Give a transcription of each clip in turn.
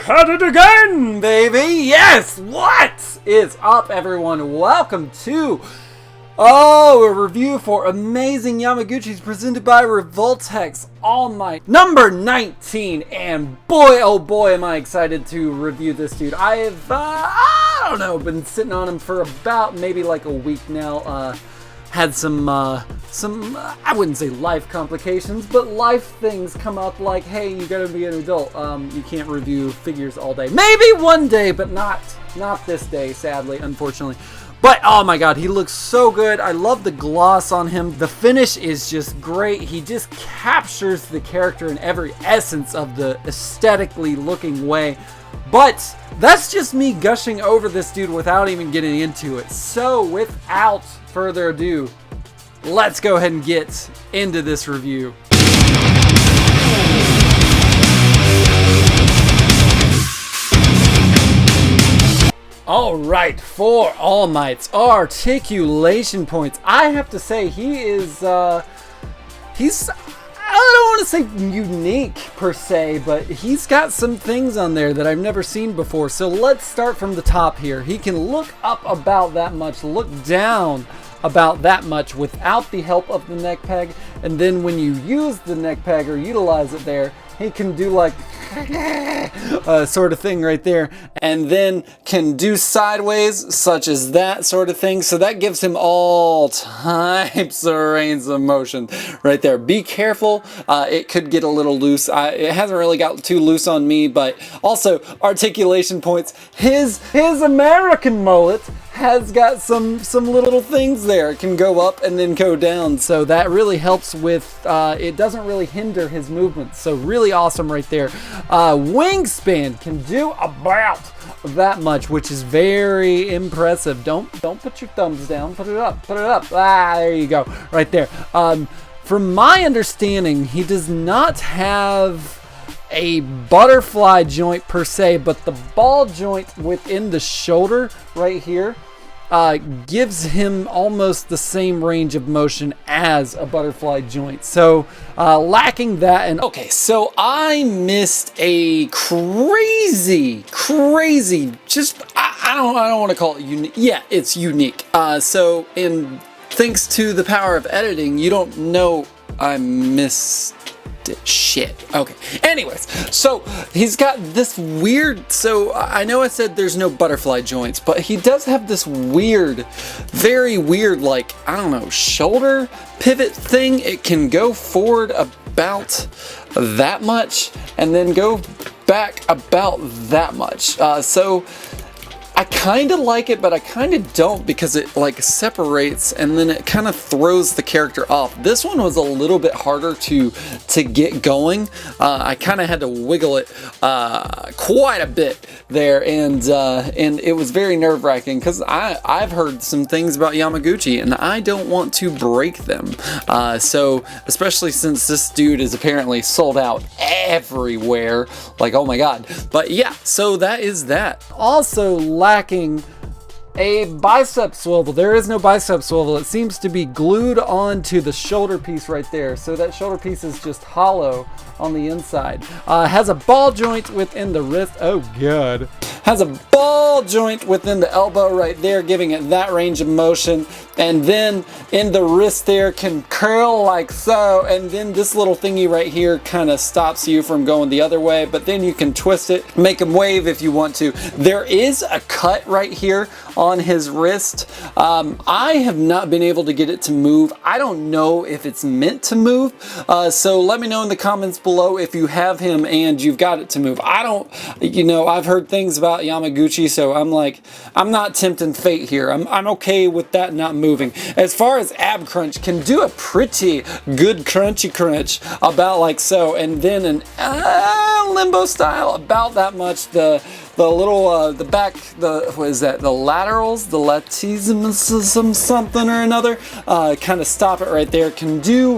At it again, baby! Yes! What is up, everyone? Welcome to a review for Amazing Yamaguchis presented by Revoltech's All Might number 19. And boy, oh boy, am I excited to review this dude. I've, I don't know, been sitting on him for about maybe like a week now. Had some I wouldn't say life complications, but life things come up like, hey, you gotta be an adult. You can't review figures all day. Maybe one day, but not this day, sadly, unfortunately. But oh my god, he looks so good. I love the gloss on him. The finish is just great. He just captures the character in every essence of the aesthetically looking way. But that's just me gushing over this dude without even getting into it. So without further ado, let's go ahead and get into this review. Alright, for All Might's Articulation Points, I have to say he is, he's, I don't want to say unique per se, but he's got some things on there that I've never seen before. So let's start from the top here. He can look up about that much, look down about that much without the help of the neck peg, and then when you use the neck peg or utilize it there, he can do like sort of thing right there, and then can do sideways such as that sort of thing. So that gives him all types of range of motion right there. Be careful, it could get a little loose. It hasn't really got too loose on me, but also Articulation Points, his American mullet has got some little things there. It can go up and then go down, so that really helps with it doesn't really hinder his movement. So really awesome right there. Wingspan can do about that much, which is very impressive. Don't put your thumbs down, put it up. There you go, right there. From my understanding, he does not have a butterfly joint per se, but the ball joint within the shoulder right here gives him almost the same range of motion as a butterfly joint. So lacking that. And okay, so I missed a crazy just I don't want to call it unique. Yeah, it's unique. So thanks to the power of editing, you don't know I missed shit. Okay, anyways, so he's got this weird, so I know I said there's no butterfly joints, but he does have this weird, very weird, like, I don't know, shoulder pivot thing. It can go forward about that much and then go back about that much. So I kind of like it, but I kind of don't, because it like separates and then it kind of throws the character off. This one was a little bit harder to get going. I kind of had to wiggle it quite a bit there, and it was very nerve-wracking because I've heard some things about Yamaguchi and I don't want to break them. So especially since this dude is apparently sold out everywhere, like, oh my god. But yeah, so that is that. Also lacking a bicep swivel. There is no bicep swivel. It seems to be glued onto the shoulder piece right there. So that shoulder piece is just hollow on the inside. Has a ball joint within the wrist. Oh god. Has a ball joint within the elbow right there, giving it that range of motion. And then in the wrist there can curl like so. And then this little thingy right here kind of stops you from going the other way. But then you can twist it, make him wave if you want to. There is a cut right here on his wrist. I have not been able to get it to move. I don't know if it's meant to move. So let me know in the comments below if you have him and you've got it to move. I don't, I've heard things about Yamaguchi, so I'm like, I'm not tempting fate here. I'm okay with that not moving. As far as ab crunch, can do a pretty good crunchy crunch about like so, and then an limbo style about that much. The little the back, what is that, the laterals, the latissimus something or another, kind of stop it right there. Can do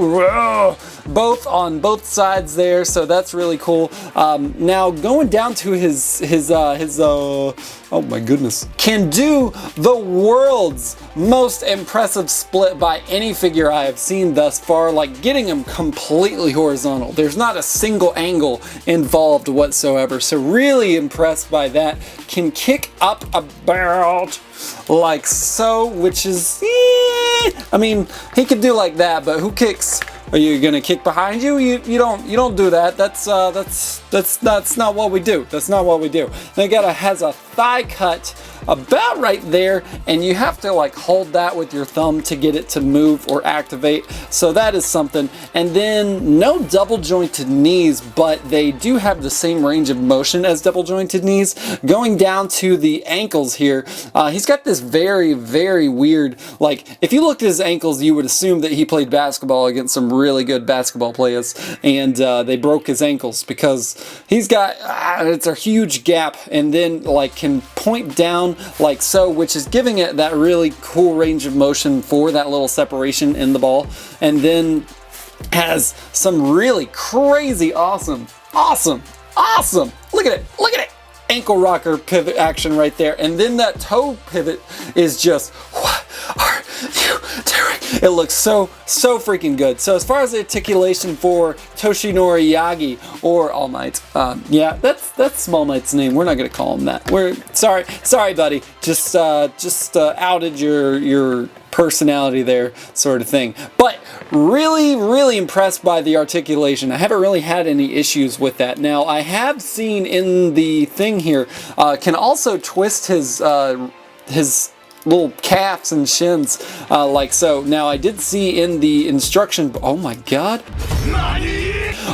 both on both sides there, so that's really cool. Now going down to his oh my goodness, can do the world's most impressive split by any figure I have seen thus far, like getting him completely horizontal. There's not a single angle involved whatsoever, so really impressed by that. Can kick up about like so, which is, I mean, he could do like that, but who kicks? Are you gonna kick behind you? You don't do that. That's not what we do. That's not what we do. And has a thigh cut about right there, and you have to like hold that with your thumb to get it to move or activate. So that is something. And then no double jointed knees, but they do have the same range of motion as double jointed knees. Going down to the ankles here, he's got this very, very weird, like if you looked at his ankles, you would assume that he played basketball against some really good basketball players, and they broke his ankles because he's got, it's a huge gap, and then like can point down like so, which is giving it that really cool range of motion for that little separation in the ball. And then has some really crazy awesome look at it ankle rocker pivot action right there. And then that toe pivot is just, what are you doing? It looks so freaking good. So as far as the articulation for Toshinori Yagi or All Might, yeah, that's Small Might's name. We're not gonna call him that. We're sorry, buddy. Just outed your personality there, sort of thing. But really impressed by the articulation. I haven't really had any issues with that. Now I have seen in the thing here, can also twist his little calves and shins like so. Now I did see in the instruction, oh my god.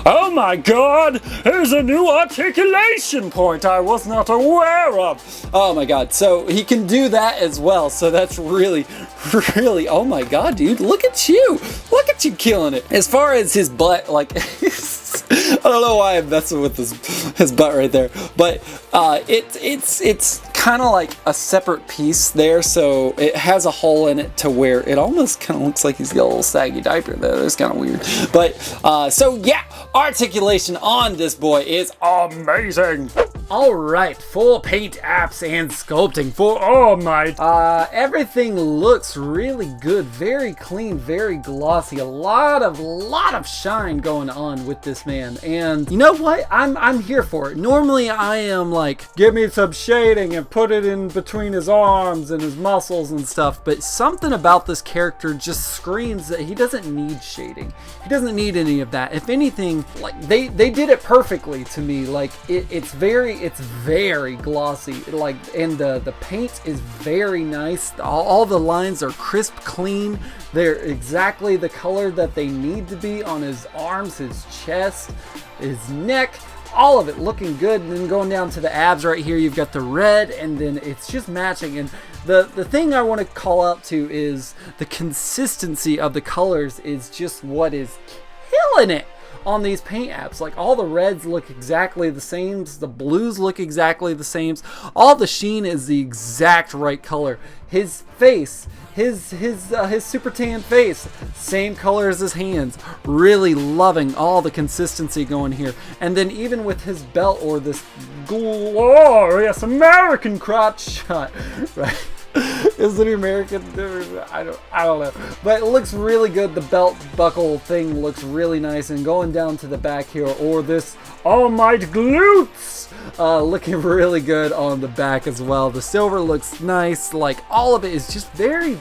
Oh my god, there's a new articulation point I was not aware of. Oh my god, so he can do that as well. So that's really, oh my god, dude, look at you killing it. As far as his butt, like, I don't know why I'm messing with his butt right there, but it's kind of like a separate piece there, so it has a hole in it to where it almost kind of looks like he's got a little saggy diaper there. It's kind of weird, but so yeah, articulation on this boy is amazing. Alright, full paint apps and sculpting for All Might. Everything looks really good, very clean, very glossy, a lot of shine going on with this man. And you know what? I'm here for it. Normally I am like, give me some shading and put it in between his arms and his muscles and stuff, but something about this character just screams that he doesn't need shading. He doesn't need any of that. If anything, like they did it perfectly to me. Like it's very glossy, like, and the paint is very nice. All the lines are crisp, clean. They're exactly the color that they need to be on his arms, his chest, his neck, all of it looking good. And then going down to the abs right here, you've got the red, and then it's just matching. And the thing I want to call out to is the consistency of the colors is just what is killing it on these paint apps. Like all the reds look exactly the same, the blues look exactly the same, all the sheen is the exact right color. His face, his super tan face, same color as his hands. Really loving all the consistency going here. And then even with his belt, or this glorious American crotch shot, right? Is it American? I don't know. But it looks really good. The belt buckle thing looks really nice. And going down to the back here, or this All Might glutes, looking really good on the back as well. The silver looks nice. Like all of it is just very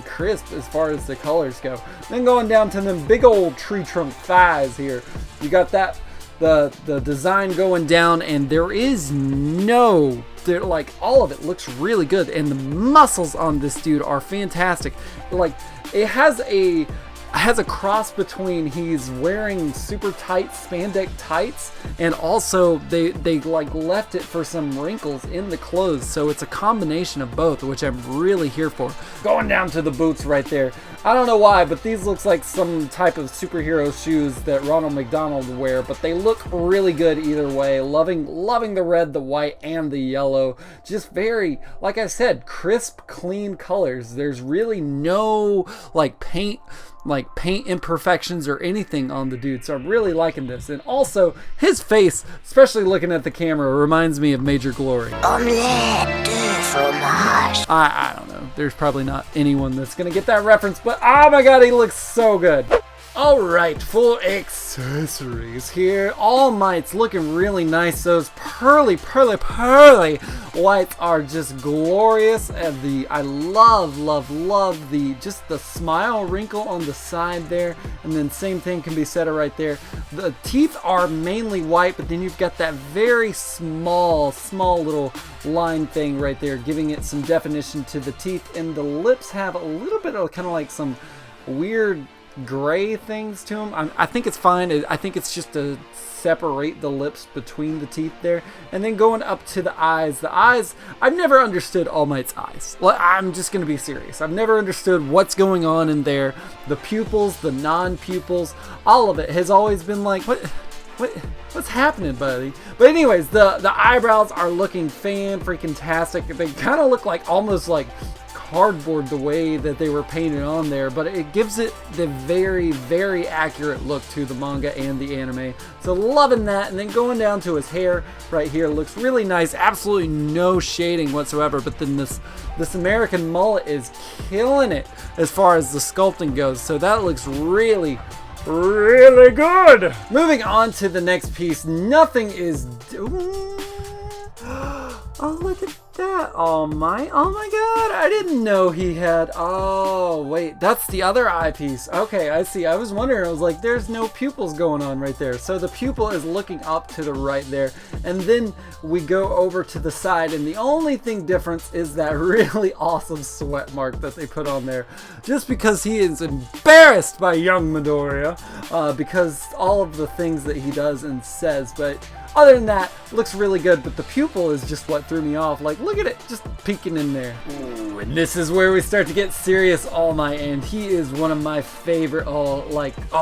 crisp as far as the colors go. Then going down to them big old tree trunk thighs here, you got that the design going down, and there is no, like all of it looks really good, and the muscles on this dude are fantastic. Like it has a cross between he's wearing super tight spandex tights, and also they like left it for some wrinkles in the clothes, so it's a combination of both, which I'm really here for. Going down to the boots right there, I don't know why, but these looks like some type of superhero shoes that Ronald McDonald would wear, but they look really good either way. Loving the red, the white, and the yellow. Just very, like I said, crisp, clean colors. There's really no like paint imperfections or anything on the dude, so I'm really liking this. And also his face, especially looking at the camera, reminds me of Major Glory. I don't know, there's probably not anyone that's gonna get that reference, but oh my god, he looks so good. Alright, for accessories here, All Might's looking really nice. Those pearly whites are just glorious. And I love the smile wrinkle on the side there. And then same thing can be said right there. The teeth are mainly white, but then you've got that very small little line thing right there, giving it some definition to the teeth. And the lips have a little bit of kind of like some weird gray things to them. I think it's fine. I think it's just to separate the lips between the teeth there. And then going up to the eyes. The eyes, I've never understood All Might's eyes. Well, I'm just going to be serious. I've never understood what's going on in there. The pupils, the non-pupils, all of it has always been like, what's happening, buddy? But anyways, the eyebrows are looking fan-freaking-tastic. They kind of look like almost like cardboard the way that they were painted on there, but it gives it the very accurate look to the manga and the anime. So loving that. And then going down to his hair right here, looks really nice. Absolutely no shading whatsoever. But then this American mullet is killing it as far as the sculpting goes. So that looks really good. Moving on to the next piece. Nothing is oh, look at that. Oh my god, I didn't know he had, oh wait, that's the other eyepiece. Okay, I see. I was wondering, I was like, there's no pupils going on right there. So the pupil is looking up to the right there, and then we go over to the side, and the only thing different is that really awesome sweat mark that they put on there, just because he is embarrassed by young Midoriya, because all of the things that he does and says. But other than that, looks really good, but the pupil is just what threw me off. Like, look at it, just peeking in there. Ooh, and this is where we start to get serious, All Might, and he is one of my favorite, oh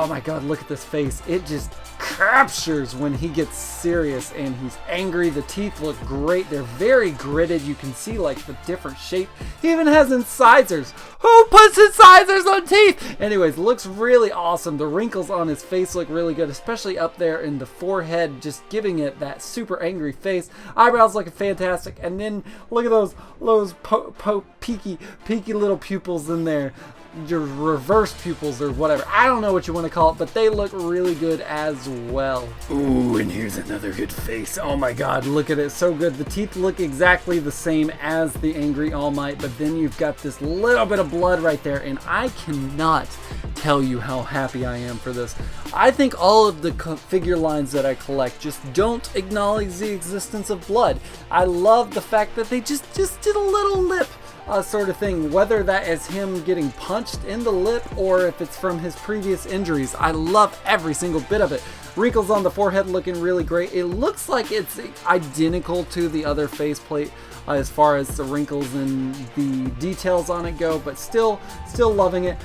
my god, look at this face. It just captures when he gets serious and he's angry. The teeth look great. They're very gritted. You can see like the different shape. He even has incisors. Who puts incisors on teeth? Anyways, looks really awesome. The wrinkles on his face look really good, especially up there in the forehead, just giving it that super angry face. Eyebrows looking fantastic. And then look at those peaky little pupils in there. Your reverse pupils or whatever. I don't know what you want to call it, but they look really good as well. Ooh, and here's another good face. Oh my god, look at it. So good. The teeth look exactly the same as the Angry All Might, but then you've got this little bit of blood right there, and I cannot tell you how happy I am for this. I think all of the figure lines that I collect just don't acknowledge the existence of blood. I love the fact that they just did a little lip sort of thing, whether that is him getting punched in the lip or if it's from his previous injuries. I love every single bit of it. Wrinkles on the forehead looking really great. It looks like it's identical to the other faceplate as far as the wrinkles and the details on it go, but still loving it.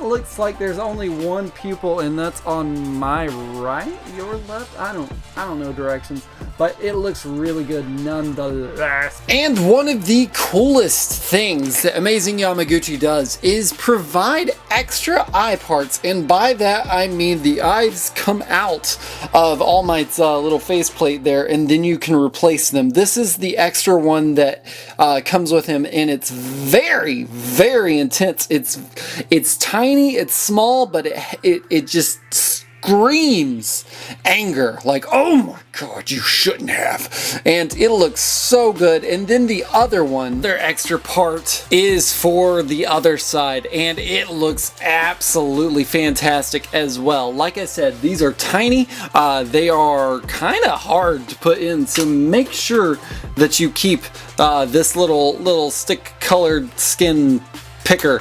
Looks like there's only one pupil, and that's on my right, your left. I don't know directions, but it looks really good nonetheless. And one of the coolest things that Amazing Yamaguchi does is provide extra eye parts, and by that I mean the eyes come out of All Might's little faceplate there, and then you can replace them. This is the extra one that comes with him, and it's very intense. It's tiny, it's small, but it just screams anger, like, oh my god, you shouldn't have. And it looks so good. And then the other one, their extra part, is for the other side, and it looks absolutely fantastic as well. Like I said, these are tiny. They are kind of hard to put in, so make sure that you keep this little stick colored skin picker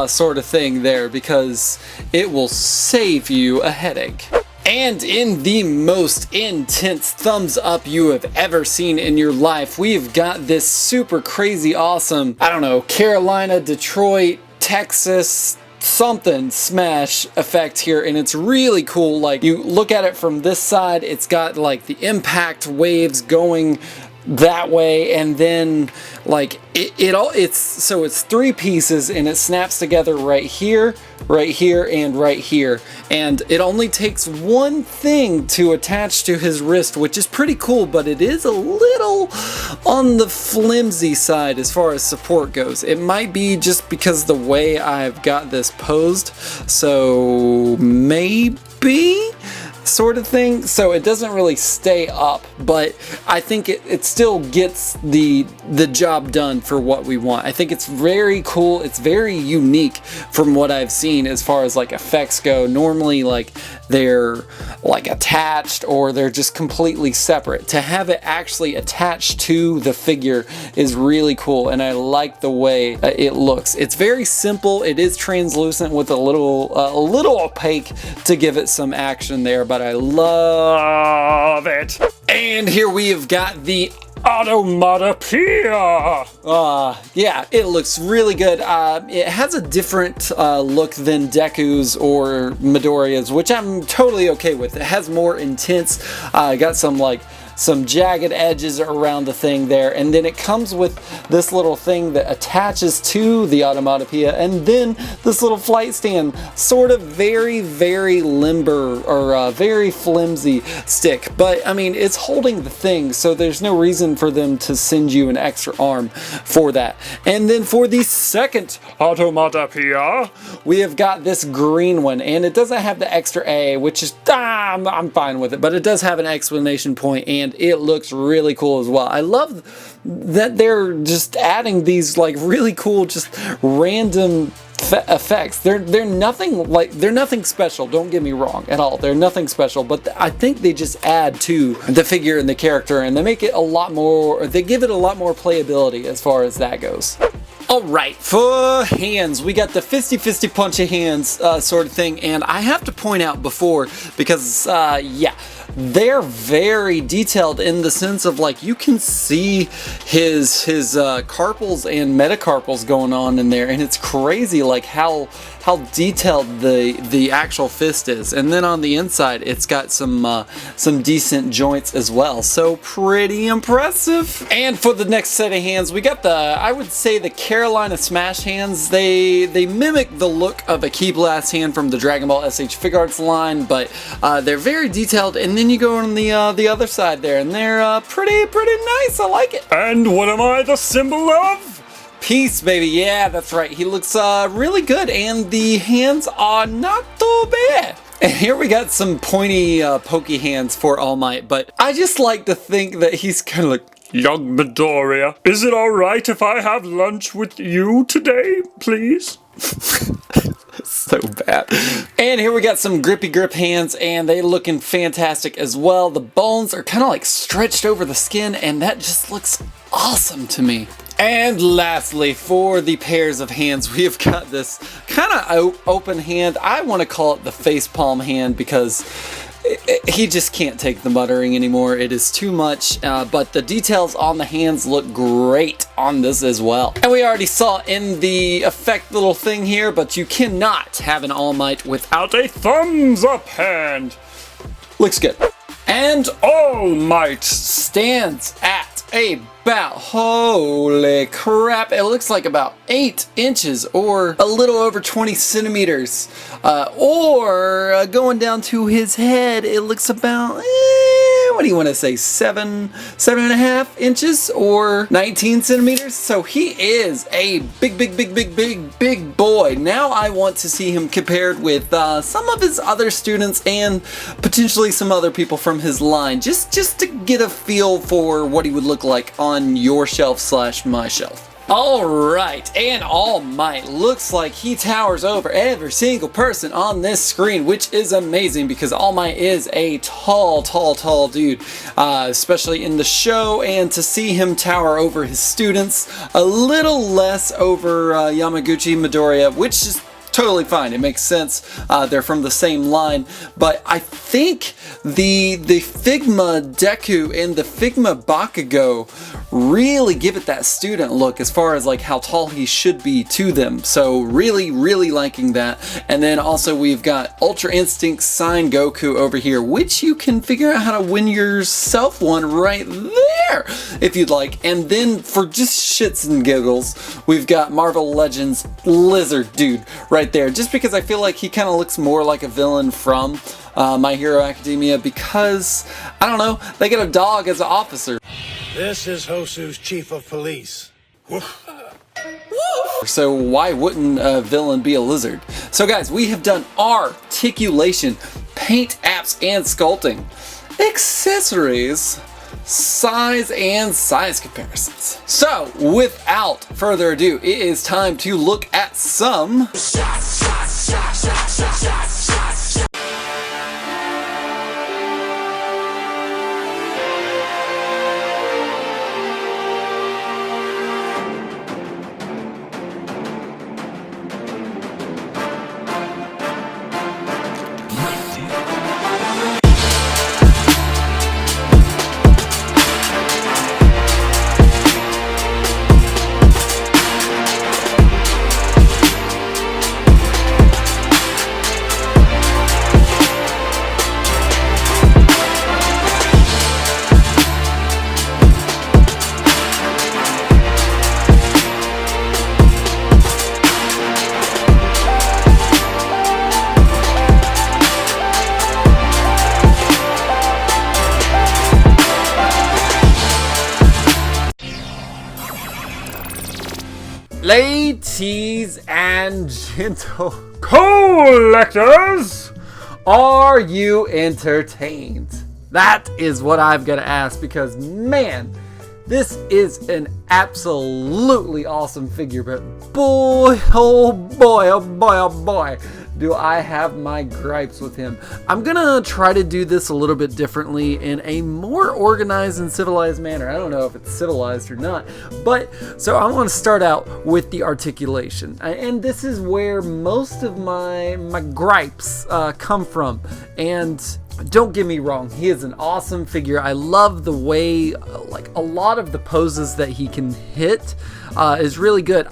sort of thing there, because it will save you a headache. And in the most intense thumbs up you have ever seen in your life, we've got this super crazy awesome, I don't know, Carolina, Detroit, Texas something smash effect here, and it's really cool. Like, you look at it from this side, it's got like the impact waves going that way, and then like it's 3 pieces, and it snaps together right here, and right here, and it only takes one thing to attach to his wrist, which is pretty cool, but it is a little on the flimsy side as far as support goes. It might be just because the way I've got this posed, so maybe sort of thing, so it doesn't really stay up, but I think it still gets the job done for what we want. I think it's very cool. It's very unique from what I've seen as far as like effects go. Normally, like, they're like attached or they're just completely separate. To have it actually attached to the figure is really cool, and I like the way it looks. It's very simple. It is translucent with a little opaque to give it some action there, but I love it. And here we have got the Automatopoeia! Yeah, it looks really good. It has a different look than Deku's or Midoriya's, which I'm totally okay with. It has more intense, got some jagged edges around the thing there, and then it comes with this little thing that attaches to the Automatopoeia, and then this little flight stand, sort of very, very limber or very flimsy stick, but I mean, it's holding the thing, so there's no reason for them to send you an extra arm for that. And then for the second Automatopoeia, we have got this green one, and it doesn't have the extra A, which is, I'm fine with it, but it does have an exclamation point, and it looks really cool as well. I love that they're just adding these like really cool, just random effects. They're nothing special, don't get me wrong at all. They're nothing special, but I think they just add to the figure and the character, and they make it a lot more, they give it a lot more playability as far as that goes. Alright, for hands, we got the fisty punch of hands sort of thing, and I have to point out before, because yeah, they're very detailed in the sense of like you can see his carpals and metacarpals going on in there, and it's crazy like how detailed the actual fist is. And then on the inside, it's got some decent joints as well, so pretty impressive. And for the next set of hands, we got I would say the Carolina Smash hands. They mimic the look of a Ki Blast hand from the Dragon Ball SH Figuarts line, but they're very detailed. And then you go on the other side there, and they're pretty nice. I like it. And what am I the symbol of? Peace, baby. Yeah, that's right. He looks really good, and the hands are not too bad. And here we got some pointy, pokey hands for All Might, but I just like to think that he's kind of like, "Young Midoriya, is it alright if I have lunch with you today, please?" So bad. And here we got some grippy grip hands, and they looking fantastic as well. The bones are kind of like stretched over the skin, and that just looks awesome to me. And lastly, for the pairs of hands, we have got this kind of open hand. I want to call it the facepalm hand because he just can't take the muttering anymore. It is too much, but the details on the hands look great on this as well. And we already saw in the effect little thing here, but you cannot have an All Might without a thumbs up hand. Looks good. And All Might stands at about, holy crap, it looks like about 8 inches or a little over 20 centimeters. Or going down to his head, it looks about, what do you want to say, 7.5 inches or 19 centimeters. So he is a big boy. Now I want to see him compared with some of his other students and potentially some other people from his line, just to get a feel for what he would look like on your shelf / my shelf. Alright, and All Might looks like he towers over every single person on this screen, which is amazing because All Might is a tall dude, especially in the show, and to see him tower over his students, a little less over Yamaguchi Midoriya, which is totally fine. It makes sense. They're from the same line. But I think the Figma Deku and the Figma Bakugo really give it that student look as far as like how tall he should be to them. So really, really liking that. And then also we've got Ultra Instinct Sign Goku over here, which you can figure out how to win yourself one right there if you'd like. And then for just shits and giggles, we've got Marvel Legends Lizard Dude right there, just because I feel like he kind of looks more like a villain from My Hero Academia, because I don't know, they get a dog as an officer. This is Hosu's chief of police. So why wouldn't a villain be a lizard? So guys, we have done articulation, paint apps and sculpting, accessories, size and size comparisons. So without further ado, it is time to look at some ladies and gentle collectors, are you entertained? That is what I've got to ask, because man, this is an absolutely awesome figure, but boy, oh boy, oh boy, oh boy, do I have my gripes with him. I'm gonna try to do this a little bit differently in a more organized and civilized manner. I don't know if it's civilized or not, but so I want to start out with the articulation, and this is where most of my gripes come from. And don't get me wrong, he is an awesome figure. I love the way like a lot of the poses that he can hit is really good.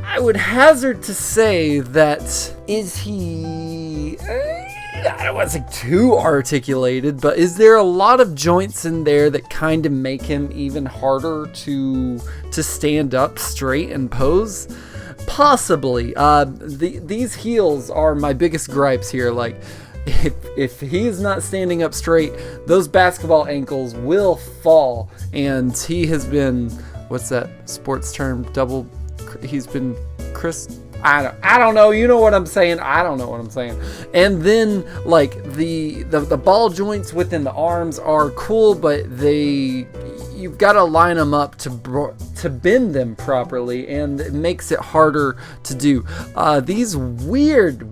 I would hazard to say that, is he, I don't want to say too articulated, but is there a lot of joints in there that kind of make him even harder to stand up straight and pose? Possibly. These heels are my biggest gripes here. Like, if he's not standing up straight, those basketball ankles will fall. And he has been, what's that sports term? He's been I don't know, you know what I'm saying, I don't know what I'm saying. And then like the ball joints within the arms are cool, but you've got to line them up to bend them properly, and it makes it harder to do. These weird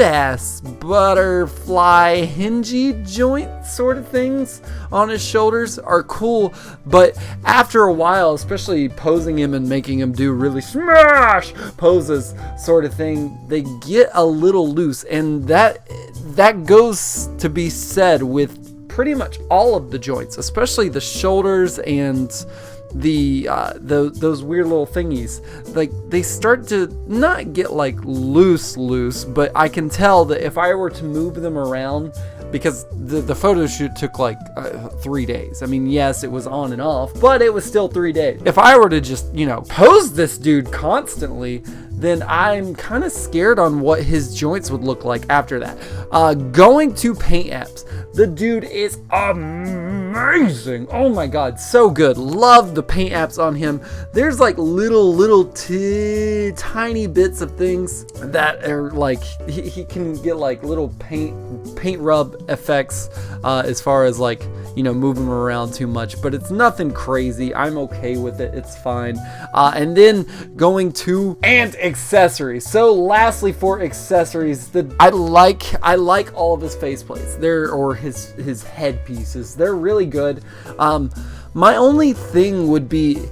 ass butterfly hingy joint sort of things on his shoulders are cool, but after a while, especially posing him and making him do really smash poses sort of thing, they get a little loose, and that goes to be said with pretty much all of the joints, especially the shoulders and those weird little thingies. Like, they start to not get like loose, but I can tell that if I were to move them around, because the photo shoot took like 3 days. I mean, yes, it was on and off, but it was still 3 days. If I were to just, pose this dude constantly, then I'm kind of scared on what his joints would look like after that. Going to paint apps, the dude is amazing. Oh my god, so good. Love the paint apps on him. There's like little tiny bits of things that are like, he can get like little paint rub effects as far as like, move him around too much, but it's nothing crazy. I'm okay with it. It's fine. And then going to accessories. So lastly, for accessories, I like all of his faceplates. Or his head pieces. They're really good. My only thing would be,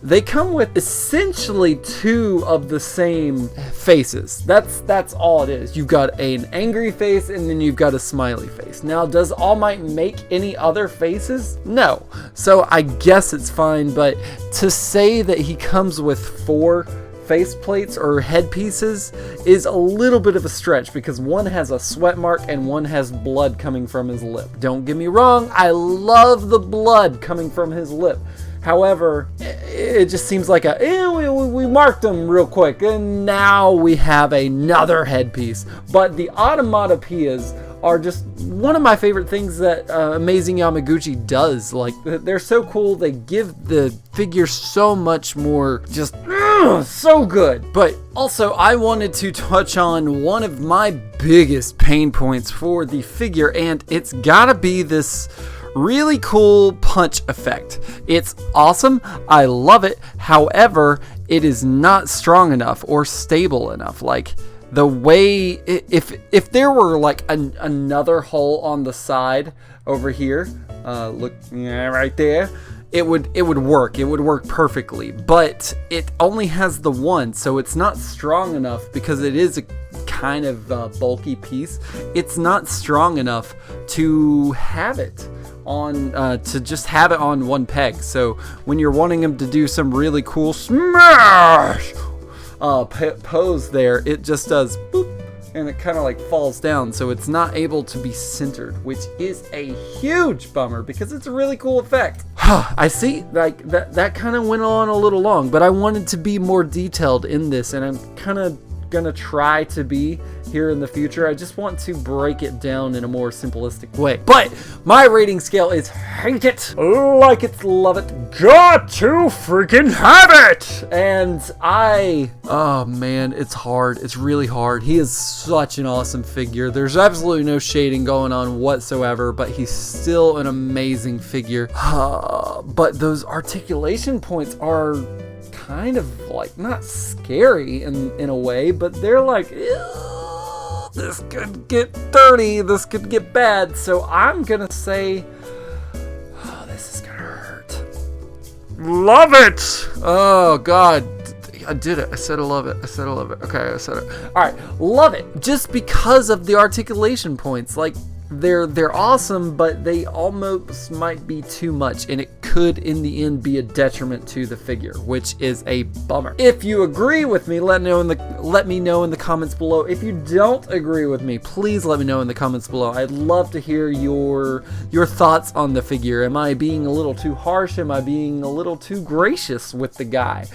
they come with essentially 2 of the same faces. That's all it is. You've got an angry face and then you've got a smiley face. Now, does All Might make any other faces? No. So I guess it's fine, but to say that he comes with 4 faceplates or headpieces is a little bit of a stretch, because one has a sweat mark and one has blood coming from his lip. Don't get me wrong, I love the blood coming from his lip. However, it just seems like we marked them real quick and now we have another headpiece. But the automatopoeias are just one of my favorite things that Amazing Yamaguchi does. Like, they're so cool. They give the figure so much more, just so good. But also, I wanted to touch on one of my biggest pain points for the figure, and it's gotta be this really cool punch effect. It's awesome. I love it. However, it is not strong enough or stable enough. Like, the way, if there were like another hole on the side over here, look, right there, it would work. It would work perfectly, but it only has the one, so it's not strong enough because it is a kind of bulky piece. It's not strong enough to have it on to just have it on one peg. So when you're wanting him to do some really cool smash pose there, it just does boop and it kind of like falls down, so it's not able to be centered, which is a huge bummer because it's a really cool effect. I see, like that kind of went on a little long, but I wanted to be more detailed in this, and I'm kind of gonna try to be here in the future. I just want to break it down in a more simplistic way. But my rating scale is hate it, like it, love it, got to freaking have it. And oh man, it's hard. It's really hard. He is such an awesome figure. There's absolutely no shading going on whatsoever, but he's still an amazing figure. But those articulation points are kind of like not scary in a way, but they're like, this could get dirty, this could get bad. So I'm gonna say, this is gonna hurt. Love it. Oh god, I did it. I said I love it. Okay, I said it. All right, love it, just because of the articulation points. Like, they're awesome, but they almost might be too much, and it could in the end be a detriment to the figure, which is a bummer. If you agree with me, let me know in the comments below. If you don't agree with me, please let me know in the comments below. I'd love to hear your thoughts on the figure. Am I being a little too harsh? Am I being a little too gracious with the guy?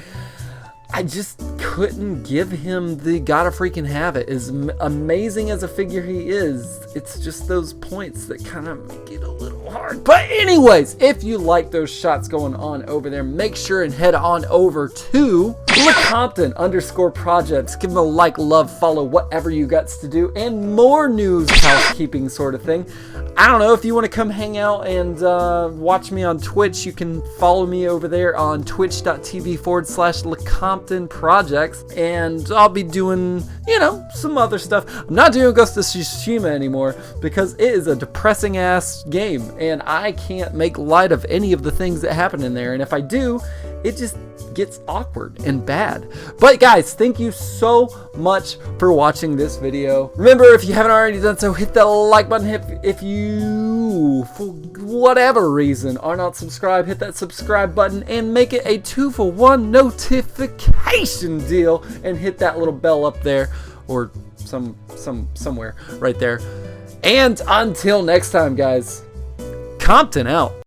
I just couldn't give him the gotta freaking have it. As amazing as a figure he is, it's just those points that kind of make it a little hard. But anyways, if you like those shots going on over there, make sure and head on over to LeCompton _projects. Give him a like, love, follow, whatever you got to do, and more news, housekeeping sort of thing. I don't know, if you want to come hang out and watch me on Twitch, you can follow me over there on twitch.tv/LeCompton Projects, and I'll be doing, some other stuff. I'm not doing Ghost of Tsushima anymore because it is a depressing ass game, and I can't make light of any of the things that happen in there, and if I do, it just gets awkward and bad. But guys, thank you so much for watching this video. Remember, if you haven't already done so, hit that like button. If you, for whatever reason, are not subscribed, hit that subscribe button and make it a 2-for-1 notification deal, and hit that little bell up there, or somewhere right there. And until next time, guys, Compton out.